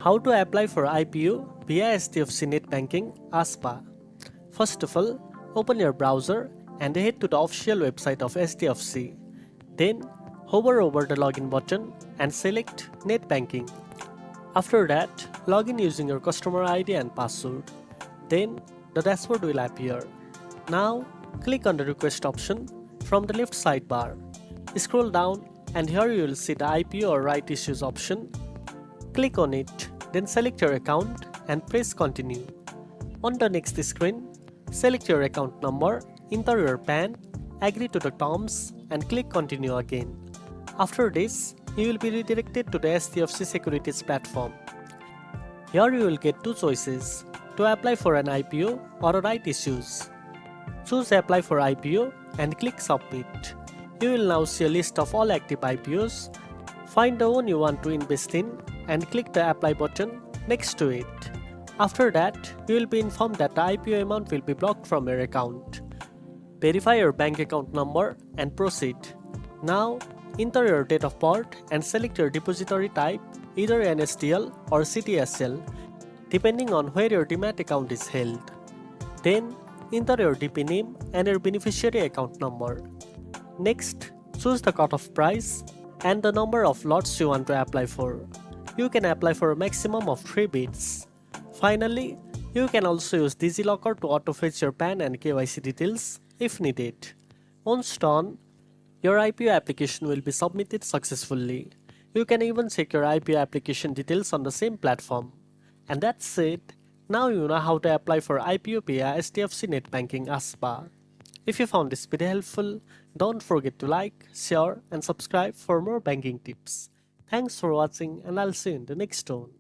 How to apply for IPO via HDFC NetBanking ASBA. First of all, open your browser and head to the official website of HDFC. Then hover over the login button and select NetBanking. After that, log in using your customer ID and password. Then the dashboard will appear. Now click on the request option from the left sidebar. Scroll down and here you will see the IPO or right issues option. Click on it, then select your account and press continue. On the next screen, select your account number, enter your PAN, agree to the terms and click continue again. After this, you will be redirected to the HDFC Securities platform. Here you will get two choices, to apply for an IPO or a right issues. Choose apply for IPO and click submit. You will now see a list of all active IPOs. Find the one you want to invest in and click the apply button next to it. After that, you will be informed that the IPO amount will be blocked from your account. Verify your bank account number and proceed. Now, enter your date of birth and select your depository type, either NSDL or CDSL, depending on where your Demat account is held. Then, enter your DP name and your beneficiary account number. Next, choose the cutoff price and the number of lots you want to apply for. You can apply for a maximum of 3 bids. Finally, you can also use DigiLocker to auto-fetch your PAN and KYC details if needed. Once done, your IPO application will be submitted successfully. You can even check your IPO application details on the same platform. And that's it. Now you know how to apply for IPO via HDFC NetBanking ASBA. If you found this video helpful, don't forget to like, share and subscribe for more banking tips. Thanks for watching and I'll see you in the next one.